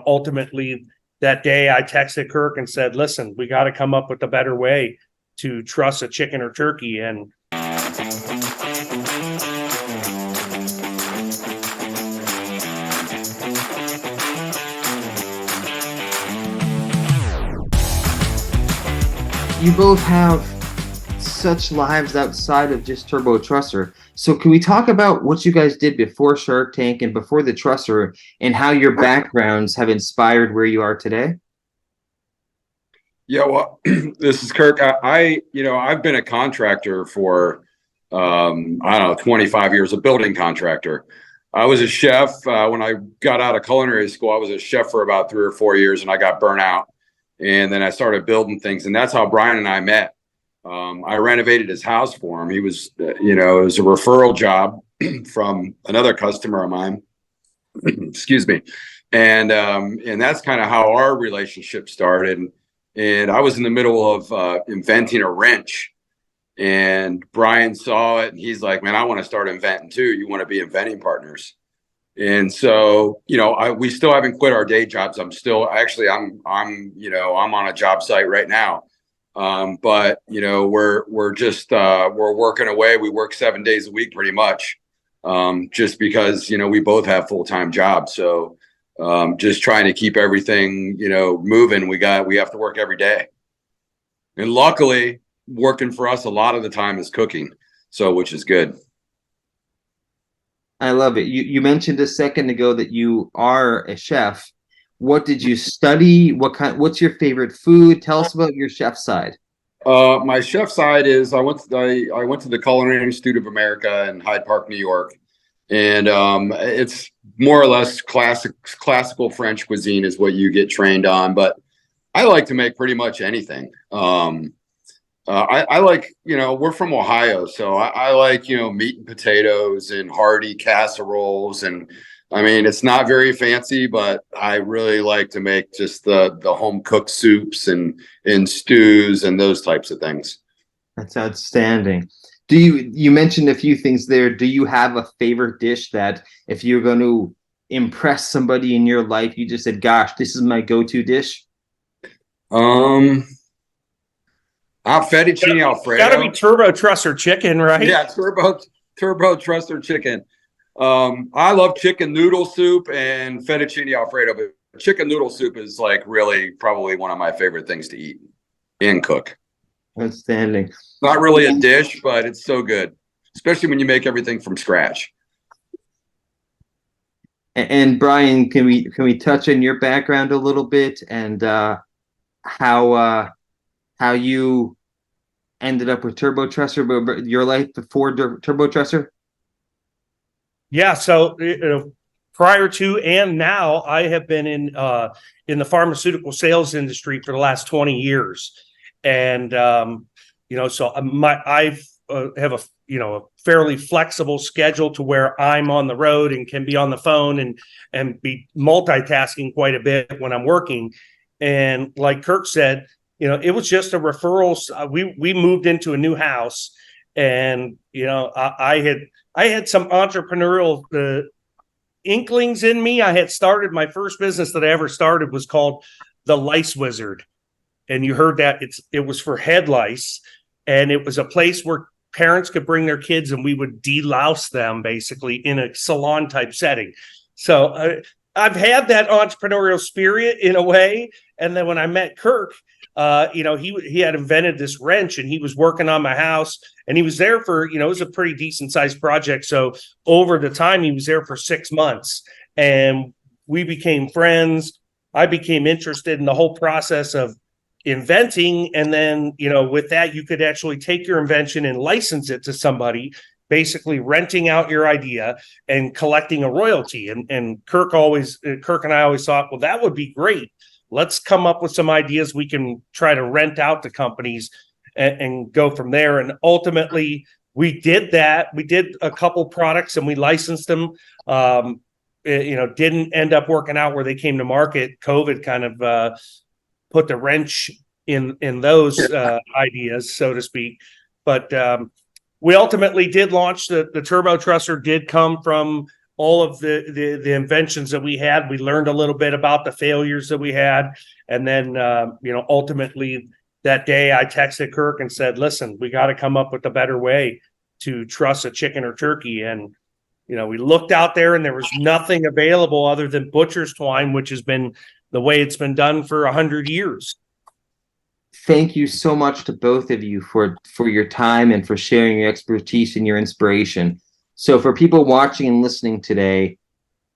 ultimately that day I texted Kirk and said, listen, we got to come up with a better way to truss a chicken or turkey. And you both have such lives outside of just Turbo Trusser. So can we talk about what you guys did before Shark Tank and before the Trusser, and how your backgrounds have inspired where you are today? Yeah, well, this is Kirk. I've been a contractor for, 25 years, a building contractor. I was a chef when I got out of culinary school. I was a chef for about 3 or 4 years, and I got burnt out. And then I started building things, and that's how Brian and I met. I renovated his house for him. He was, it was a referral job from another customer of mine. Excuse me. And that's kind of how our relationship started. And I was in the middle of inventing a wrench, and Brian saw it, and he's like, man, I want to start inventing too. You want to be inventing partners? And so, we still haven't quit our day jobs. I'm on a job site right now. But we're just we're working away. We work 7 days a week pretty much, just because, we both have full-time jobs. So just trying to keep everything, moving. We have to work every day. And luckily, working for us a lot of the time is cooking. So, which is good. I love it. You mentioned a second ago that you are a chef. What did you study? What's your favorite food? Tell us about your chef side. My chef side is I went to the Culinary Institute of America in Hyde Park, New York. And it's more or less classical French cuisine is what you get trained on. But I like to make pretty much anything. I like, we're from Ohio, so I like, meat and potatoes and hearty casseroles. And I mean, it's not very fancy, but I really like to make just the home cooked soups and stews and those types of things. That's outstanding. You mentioned a few things there. Do you have a favorite dish that if you're going to impress somebody in your life, you just said, gosh, this is my go-to dish? Fettuccine Alfredo. Got to be Turbo Trusser chicken, right? Yeah, Turbo Trusser chicken. I love chicken noodle soup and fettuccine Alfredo, but chicken noodle soup is like really probably one of my favorite things to eat and cook. Outstanding. Not really a dish, but it's so good, especially when you make everything from scratch. And Brian, can we touch on your background a little bit and how you ended up with Turbo Trusser, but your life before Turbo Trusser? Yeah, so prior to and now, I have been in the pharmaceutical sales industry for the last 20 years, and so I have a fairly flexible schedule to where I'm on the road and can be on the phone and be multitasking quite a bit when I'm working. And like Kirk said, it was just a referral. We moved into a new house, and I had some entrepreneurial inklings in me. I had started my first business that I ever started was called the Lice Wizard, and you heard that it was for head lice, and it was a place where parents could bring their kids and we would delouse them basically in a salon type setting. So I've had that entrepreneurial spirit in a way. And then when I met Kirk, he had invented this wrench and he was working on my house, and he was there for, it was a pretty decent sized project. So over the time he was there for 6 months, and we became friends. I became interested in the whole process of inventing. And then, with that, you could actually take your invention and license it to somebody, basically renting out your idea and collecting a royalty. And Kirk and I always thought, well, that would be great. Let's come up with some ideas we can try to rent out to companies and go from there. And ultimately we did that. We did a couple products and we licensed them. Didn't end up working out where they came to market. COVID kind of put the wrench in those ideas, so to speak. But we ultimately did launch the Turbo Trusser. Did come from all of the inventions that we had. We learned a little bit about the failures that we had. And then, ultimately that day I texted Kirk and said, listen, we got to come up with a better way to truss a chicken or turkey. And, we looked out there and there was nothing available other than butcher's twine, which has been the way it's been done for 100 years. Thank you so much to both of you for your time and for sharing your expertise and your inspiration. So for people watching and listening today,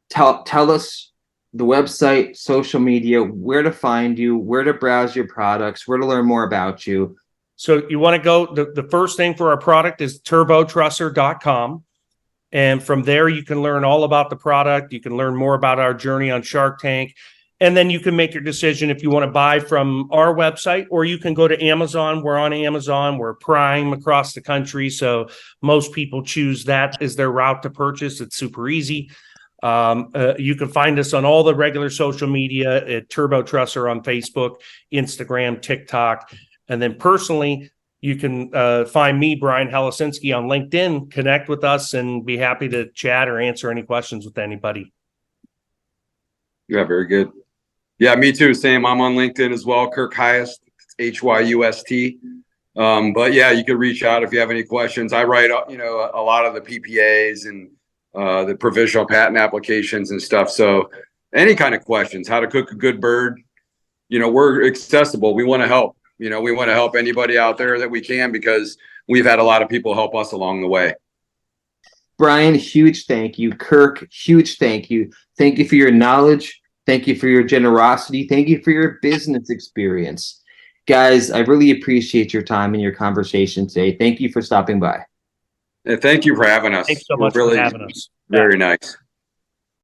tell us the website, social media, where to find you, where to browse your products, where to learn more about you. So you want to go, the first thing for our product is turbotrusser.com. And from there, you can learn all about the product. You can learn more about our journey on Shark Tank. And then you can make your decision if you want to buy from our website, or you can go to Amazon. We're on Amazon. We're Prime across the country. So most people choose that as their route to purchase. It's super easy. You can find us on all the regular social media at Turbo Trusser on Facebook, Instagram, TikTok. And then personally, you can find me, Brian Halasinski, on LinkedIn, connect with us, and be happy to chat or answer any questions with anybody. Yeah, very good. Yeah, me too. Same. I'm on LinkedIn as well. Kirk Hyust, Hyust. But yeah, you could reach out if you have any questions. I write, a lot of the PPAs and the provisional patent applications and stuff. So any kind of questions, how to cook a good bird, we're accessible. We want to help. We want to help anybody out there that we can, because we've had a lot of people help us along the way. Brian, huge thank you. Kirk, huge thank you. Thank you for your knowledge. Thank you for your generosity. Thank you for your business experience. Guys, I really appreciate your time and your conversation today. Thank you for stopping by. And thank you for having us. Thanks so much for having us. Very nice.